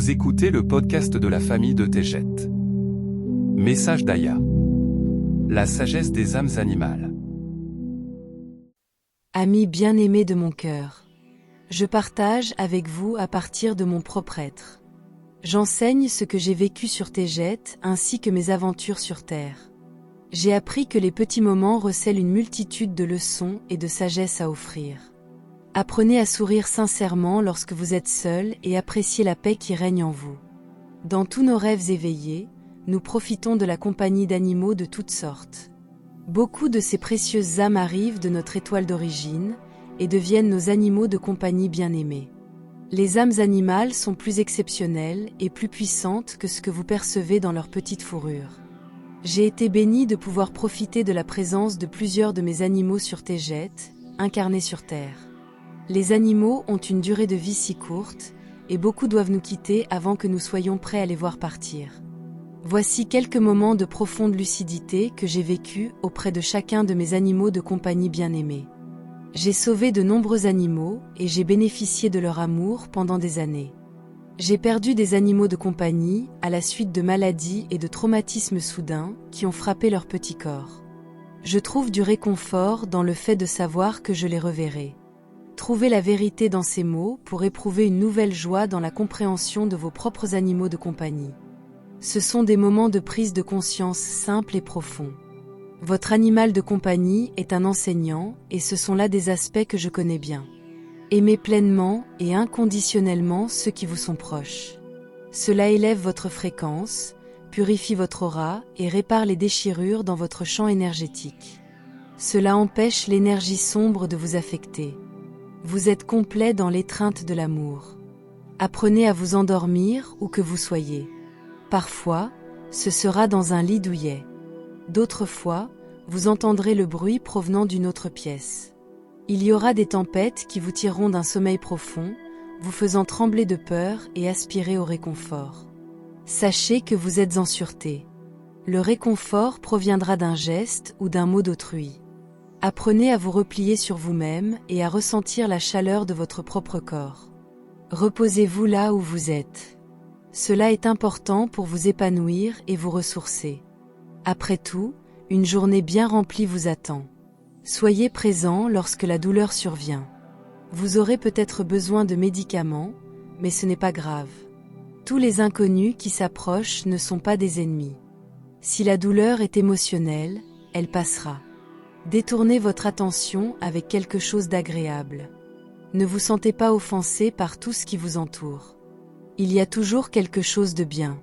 Vous écoutez le podcast de la famille de Tejet. Message d'Aya. La sagesse des âmes animales. Amis bien-aimés de mon cœur, je partage avec vous à partir de mon propre être. J'enseigne ce que j'ai vécu sur Tejet ainsi que mes aventures sur Terre. J'ai appris que les petits moments recèlent une multitude de leçons et de sagesse à offrir. Apprenez à sourire sincèrement lorsque vous êtes seul et appréciez la paix qui règne en vous. Dans tous nos rêves éveillés, nous profitons de la compagnie d'animaux de toutes sortes. Beaucoup de ces précieuses âmes arrivent de notre étoile d'origine et deviennent nos animaux de compagnie bien-aimés. Les âmes animales sont plus exceptionnelles et plus puissantes que ce que vous percevez dans leur petite fourrure. J'ai été bénie de pouvoir profiter de la présence de plusieurs de mes animaux sur Tejet, incarnés sur Terre. Les animaux ont une durée de vie si courte, et beaucoup doivent nous quitter avant que nous soyons prêts à les voir partir. Voici quelques moments de profonde lucidité que j'ai vécus auprès de chacun de mes animaux de compagnie bien-aimés. J'ai sauvé de nombreux animaux et j'ai bénéficié de leur amour pendant des années. J'ai perdu des animaux de compagnie à la suite de maladies et de traumatismes soudains qui ont frappé leur petit corps. Je trouve du réconfort dans le fait de savoir que je les reverrai. Trouvez la vérité dans ces mots pour éprouver une nouvelle joie dans la compréhension de vos propres animaux de compagnie. Ce sont des moments de prise de conscience simples et profonds. Votre animal de compagnie est un enseignant et ce sont là des aspects que je connais bien. Aimez pleinement et inconditionnellement ceux qui vous sont proches. Cela élève votre fréquence, purifie votre aura et répare les déchirures dans votre champ énergétique. Cela empêche l'énergie sombre de vous affecter. Vous êtes complet dans l'étreinte de l'amour. Apprenez à vous endormir où que vous soyez. Parfois, ce sera dans un lit douillet. D'autres fois, vous entendrez le bruit provenant d'une autre pièce. Il y aura des tempêtes qui vous tireront d'un sommeil profond, vous faisant trembler de peur et aspirer au réconfort. Sachez que vous êtes en sûreté. Le réconfort proviendra d'un geste ou d'un mot d'autrui. Apprenez à vous replier sur vous-même et à ressentir la chaleur de votre propre corps. Reposez-vous là où vous êtes. Cela est important pour vous épanouir et vous ressourcer. Après tout, une journée bien remplie vous attend. Soyez présent lorsque la douleur survient. Vous aurez peut-être besoin de médicaments, mais ce n'est pas grave. Tous les inconnus qui s'approchent ne sont pas des ennemis. Si la douleur est émotionnelle, elle passera. Détournez votre attention avec quelque chose d'agréable. Ne vous sentez pas offensé par tout ce qui vous entoure. Il y a toujours quelque chose de bien.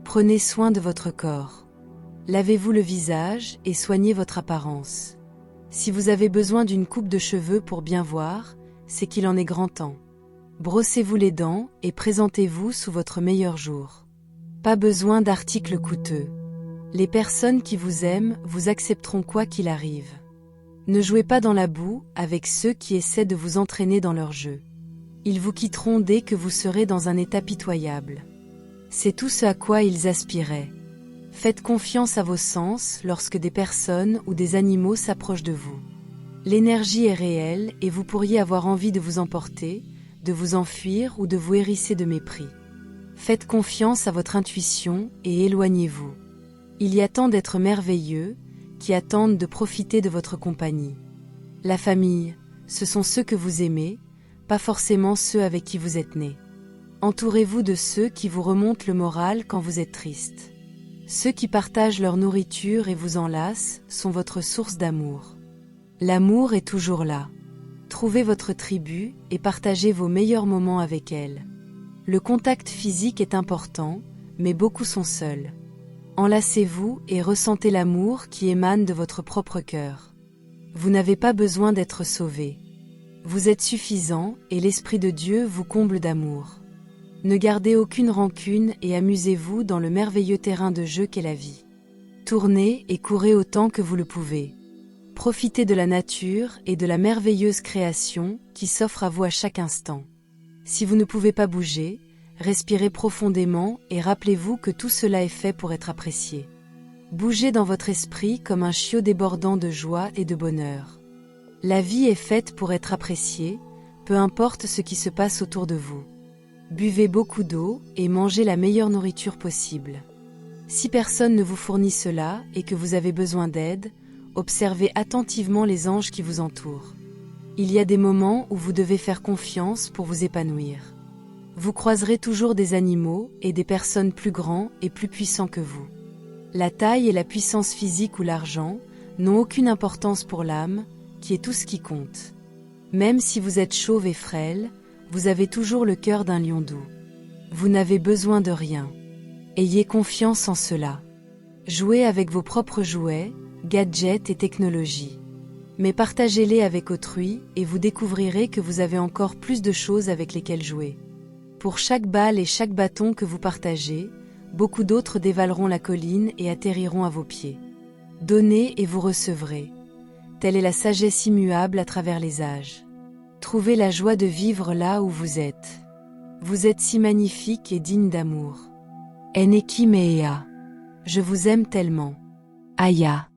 Prenez soin de votre corps. Lavez-vous le visage et soignez votre apparence. Si vous avez besoin d'une coupe de cheveux pour bien voir, c'est qu'il en est grand temps. Brossez-vous les dents et présentez-vous sous votre meilleur jour. Pas besoin d'articles coûteux. Les personnes qui vous aiment vous accepteront quoi qu'il arrive. Ne jouez pas dans la boue avec ceux qui essaient de vous entraîner dans leur jeu. Ils vous quitteront dès que vous serez dans un état pitoyable. C'est tout ce à quoi ils aspiraient. Faites confiance à vos sens lorsque des personnes ou des animaux s'approchent de vous. L'énergie est réelle et vous pourriez avoir envie de vous emporter, de vous enfuir ou de vous hérisser de mépris. Faites confiance à votre intuition et éloignez-vous. Il y a tant d'êtres merveilleux qui attendent de profiter de votre compagnie. La famille, ce sont ceux que vous aimez, pas forcément ceux avec qui vous êtes nés. Entourez-vous de ceux qui vous remontent le moral quand vous êtes triste. Ceux qui partagent leur nourriture et vous enlacent sont votre source d'amour. L'amour est toujours là. Trouvez votre tribu et partagez vos meilleurs moments avec elle. Le contact physique est important, mais beaucoup sont seuls. Enlacez-vous et ressentez l'amour qui émane de votre propre cœur. Vous n'avez pas besoin d'être sauvé. Vous êtes suffisant et l'Esprit de Dieu vous comble d'amour. Ne gardez aucune rancune et amusez-vous dans le merveilleux terrain de jeu qu'est la vie. Tournez et courez autant que vous le pouvez. Profitez de la nature et de la merveilleuse création qui s'offre à vous à chaque instant. Si vous ne pouvez pas bouger, respirez profondément et rappelez-vous que tout cela est fait pour être apprécié. Bougez dans votre esprit comme un chiot débordant de joie et de bonheur. La vie est faite pour être appréciée, peu importe ce qui se passe autour de vous. Buvez beaucoup d'eau et mangez la meilleure nourriture possible. Si personne ne vous fournit cela et que vous avez besoin d'aide, observez attentivement les anges qui vous entourent. Il y a des moments où vous devez faire confiance pour vous épanouir. Vous croiserez toujours des animaux et des personnes plus grands et plus puissants que vous. La taille et la puissance physique ou l'argent n'ont aucune importance pour l'âme, qui est tout ce qui compte. Même si vous êtes chauve et frêle, vous avez toujours le cœur d'un lion doux. Vous n'avez besoin de rien. Ayez confiance en cela. Jouez avec vos propres jouets, gadgets et technologies. Mais partagez-les avec autrui et vous découvrirez que vous avez encore plus de choses avec lesquelles jouer. Pour chaque balle et chaque bâton que vous partagez, beaucoup d'autres dévaleront la colline et atterriront à vos pieds. Donnez et vous recevrez. Telle est la sagesse immuable à travers les âges. Trouvez la joie de vivre là où vous êtes. Vous êtes si magnifique et digne d'amour. Eneki Mea. Je vous aime tellement. Aya.